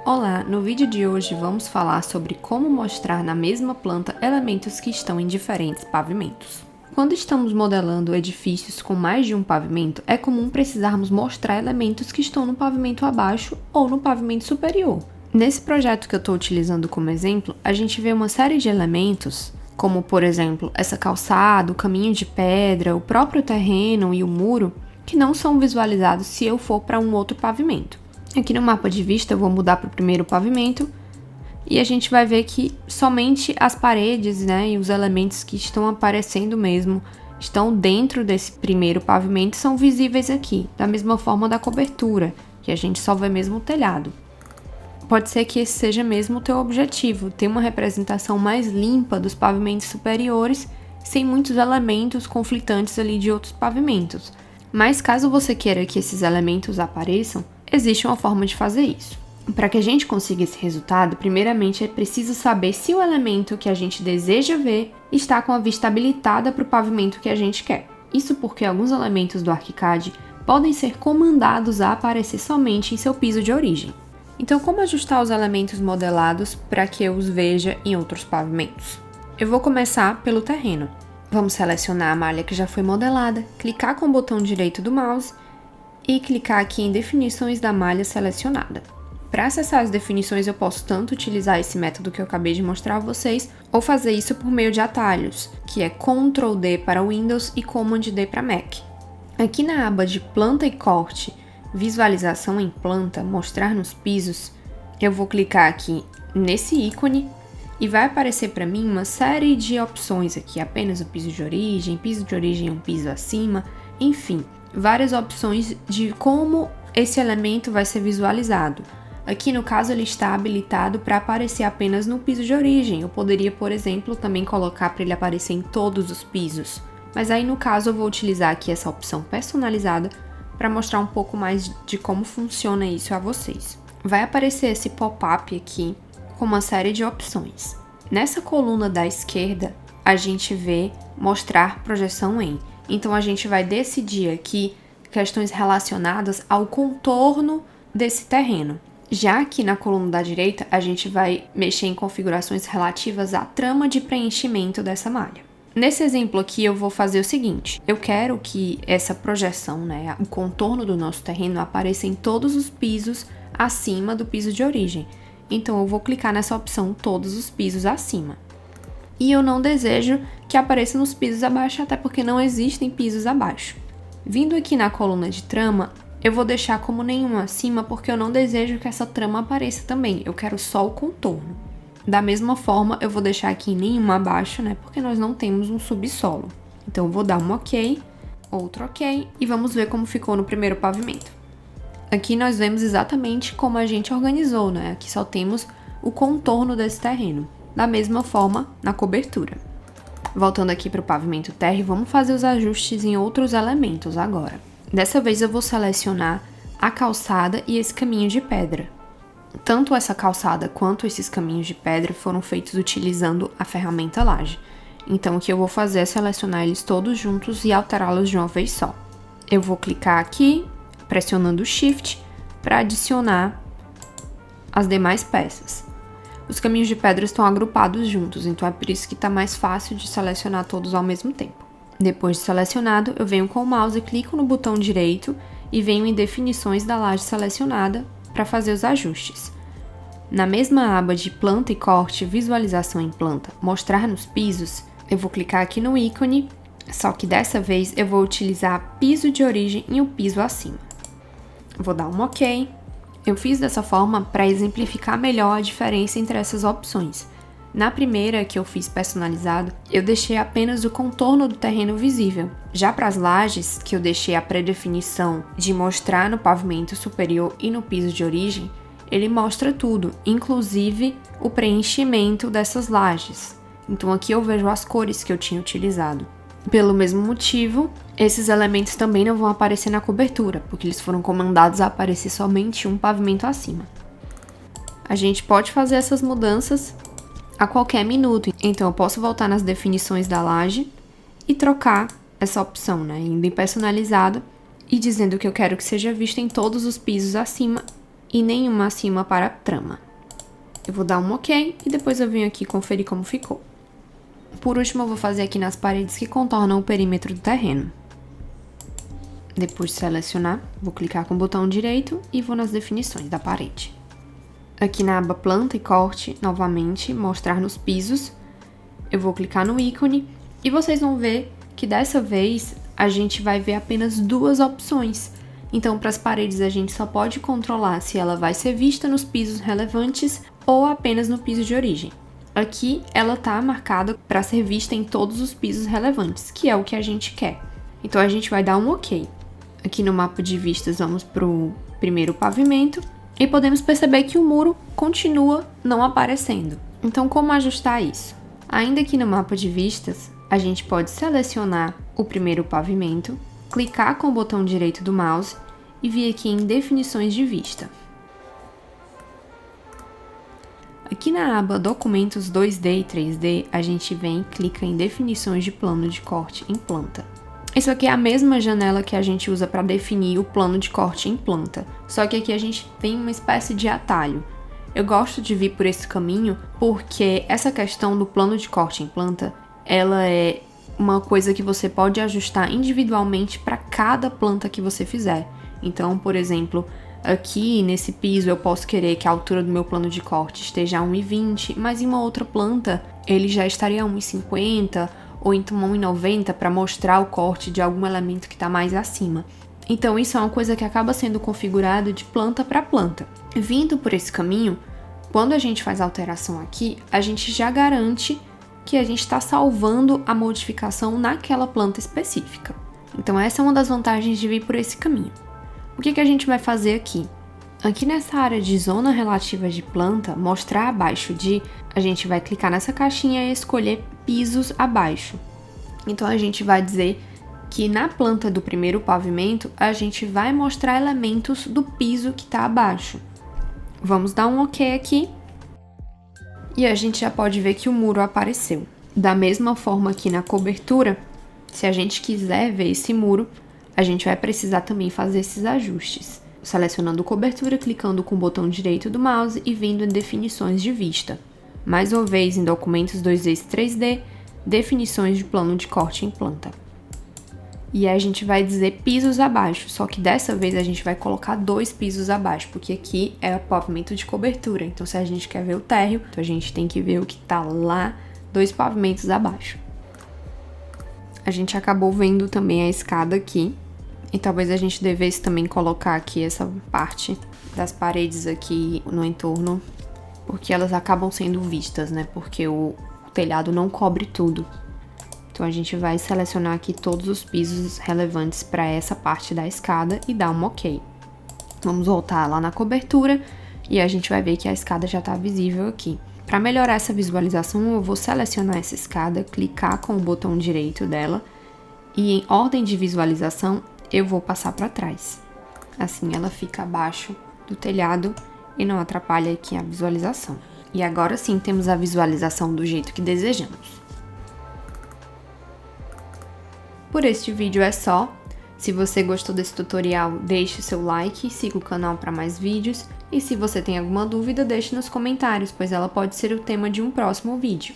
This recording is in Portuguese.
Olá, no vídeo de hoje vamos falar sobre como mostrar na mesma planta elementos que estão em diferentes pavimentos. Quando estamos modelando edifícios com mais de um pavimento, é comum precisarmos mostrar elementos que estão no pavimento abaixo ou no pavimento superior. Nesse projeto que eu estou utilizando como exemplo, a gente vê uma série de elementos, como por exemplo, essa calçada, o caminho de pedra, o próprio terreno e o muro, que não são visualizados se eu for para um outro pavimento. Aqui no mapa de vista eu vou mudar para o primeiro pavimento e a gente vai ver que somente as paredes, e os elementos que estão aparecendo mesmo, estão dentro desse primeiro pavimento, são visíveis aqui, da mesma forma da cobertura, que a gente só vê mesmo o telhado. Pode ser que esse seja mesmo o teu objetivo, ter uma representação mais limpa dos pavimentos superiores, sem muitos elementos conflitantes ali de outros pavimentos. Mas caso você queira que esses elementos apareçam, existe uma forma de fazer isso. Para que a gente consiga esse resultado, primeiramente é preciso saber se o elemento que a gente deseja ver está com a vista habilitada para o pavimento que a gente quer. Isso porque alguns elementos do ArchiCAD podem ser comandados a aparecer somente em seu piso de origem. Então, como ajustar os elementos modelados para que eu os veja em outros pavimentos? Eu vou começar pelo terreno. Vamos selecionar a malha que já foi modelada, clicar com o botão direito do mouse e clicar aqui em definições da malha selecionada. Para acessar as definições eu posso tanto utilizar esse método que eu acabei de mostrar a vocês, ou fazer isso por meio de atalhos, que é Ctrl D para Windows e Command D para Mac. Aqui na aba de planta e corte, visualização em planta, mostrar nos pisos, eu vou clicar aqui nesse ícone e vai aparecer para mim uma série de opções aqui, apenas o piso de origem é um piso acima, enfim, várias opções de como esse elemento vai ser visualizado. Aqui no caso ele está habilitado para aparecer apenas no piso de origem. Eu poderia, por exemplo, também colocar para ele aparecer em todos os pisos. Mas aí no caso eu vou utilizar aqui essa opção personalizada para mostrar um pouco mais de como funciona isso a vocês. Vai aparecer esse pop-up aqui com uma série de opções. Nessa coluna da esquerda a gente vê mostrar projeção em. Então a gente vai decidir aqui questões relacionadas ao contorno desse terreno. Já aqui na coluna da direita, a gente vai mexer em configurações relativas à trama de preenchimento dessa malha. Nesse exemplo aqui, eu vou fazer o seguinte. Eu quero que essa projeção, o contorno do nosso terreno, apareça em todos os pisos acima do piso de origem. Então, eu vou clicar nessa opção todos os pisos acima. E eu não desejo que apareça nos pisos abaixo, até porque não existem pisos abaixo. Vindo aqui na coluna de trama, eu vou deixar como nenhum acima, porque eu não desejo que essa trama apareça também, eu quero só o contorno. Da mesma forma, eu vou deixar aqui nenhum abaixo, porque nós não temos um subsolo. Então, eu vou dar um OK, outro OK, e vamos ver como ficou no primeiro pavimento. Aqui nós vemos exatamente como a gente organizou, Aqui só temos o contorno desse terreno. Da mesma forma, na cobertura. Voltando aqui para o pavimento terra, vamos fazer os ajustes em outros elementos agora. Dessa vez eu vou selecionar a calçada e esse caminho de pedra. Tanto essa calçada quanto esses caminhos de pedra foram feitos utilizando a ferramenta laje. Então o que eu vou fazer é selecionar eles todos juntos e alterá-los de uma vez só. Eu vou clicar aqui, pressionando o Shift, para adicionar as demais peças. Os caminhos de pedra estão agrupados juntos, então é por isso que está mais fácil de selecionar todos ao mesmo tempo. Depois de selecionado, eu venho com o mouse, clico no botão direito e venho em definições da laje selecionada para fazer os ajustes. Na mesma aba de planta e corte, visualização em planta, mostrar nos pisos, eu vou clicar aqui no ícone, só que dessa vez eu vou utilizar piso de origem e o piso acima. Vou dar um OK. Eu fiz dessa forma para exemplificar melhor a diferença entre essas opções. Na primeira, que eu fiz personalizado, eu deixei apenas o contorno do terreno visível. Já para as lajes, que eu deixei a pré-definição de mostrar no pavimento superior e no piso de origem, ele mostra tudo, inclusive o preenchimento dessas lajes. Então aqui eu vejo as cores que eu tinha utilizado. Pelo mesmo motivo, esses elementos também não vão aparecer na cobertura, porque eles foram comandados a aparecer somente um pavimento acima. A gente pode fazer essas mudanças a qualquer minuto, então eu posso voltar nas definições da laje e trocar essa opção, indo em personalizado e dizendo que eu quero que seja visto em todos os pisos acima e nenhuma acima para a trama. Eu vou dar um OK e depois eu venho aqui conferir como ficou. Por último, eu vou fazer aqui nas paredes que contornam o perímetro do terreno. Depois de selecionar, vou clicar com o botão direito e vou nas definições da parede. Aqui na aba planta e corte, novamente, mostrar nos pisos, eu vou clicar no ícone e vocês vão ver que dessa vez a gente vai ver apenas duas opções. Então, para as paredes a gente só pode controlar se ela vai ser vista nos pisos relevantes ou apenas no piso de origem. Aqui ela está marcada para ser vista em todos os pisos relevantes, que é o que a gente quer. Então a gente vai dar um OK. Aqui no mapa de vistas vamos para o primeiro pavimento e podemos perceber que o muro continua não aparecendo. Então como ajustar isso? Ainda aqui no mapa de vistas, a gente pode selecionar o primeiro pavimento, clicar com o botão direito do mouse e vir aqui em definições de vista. Aqui na aba Documentos 2D e 3D, a gente vem e clica em Definições de plano de corte em planta. Isso aqui é a mesma janela que a gente usa para definir o plano de corte em planta, só que aqui a gente tem uma espécie de atalho. Eu gosto de vir por esse caminho porque essa questão do plano de corte em planta, ela é uma coisa que você pode ajustar individualmente para cada planta que você fizer. Então, por exemplo, aqui nesse piso eu posso querer que a altura do meu plano de corte esteja a 1,20, mas em uma outra planta ele já estaria a 1,50 ou então 1,90 para mostrar o corte de algum elemento que está mais acima. Então isso é uma coisa que acaba sendo configurado de planta para planta. Vindo por esse caminho, quando a gente faz a alteração aqui, a gente já garante que a gente está salvando a modificação naquela planta específica. Então essa é uma das vantagens de vir por esse caminho. O que a gente vai fazer aqui? Aqui nessa área de zona relativa de planta, mostrar abaixo de, a gente vai clicar nessa caixinha e escolher pisos abaixo. Então a gente vai dizer que na planta do primeiro pavimento, a gente vai mostrar elementos do piso que está abaixo. Vamos dar um OK aqui. E a gente já pode ver que o muro apareceu. Da mesma forma aqui na cobertura, se a gente quiser ver esse muro, a gente vai precisar também fazer esses ajustes. Selecionando cobertura, clicando com o botão direito do mouse e vindo em definições de vista. Mais uma vez em documentos 2D e 3D, definições de plano de corte em planta. E aí a gente vai dizer pisos abaixo, só que dessa vez a gente vai colocar 2 pisos abaixo, porque aqui é o pavimento de cobertura. Então se a gente quer ver o térreo, então a gente tem que ver o que tá lá 2 pavimentos abaixo. A gente acabou vendo também a escada aqui. E talvez a gente devesse também colocar aqui essa parte das paredes aqui no entorno, porque elas acabam sendo vistas, né? Porque o telhado não cobre tudo. Então a gente vai selecionar aqui todos os pisos relevantes para essa parte da escada e dar um OK. Vamos voltar lá na cobertura e a gente vai ver que a escada já está visível aqui. Para melhorar essa visualização, eu vou selecionar essa escada, clicar com o botão direito dela e em ordem de visualização eu vou passar para trás. Assim ela fica abaixo do telhado e não atrapalha aqui a visualização. E agora sim temos a visualização do jeito que desejamos. Por este vídeo é só. Se você gostou desse tutorial, deixe seu like, siga o canal para mais vídeos e se você tem alguma dúvida, deixe nos comentários, pois ela pode ser o tema de um próximo vídeo.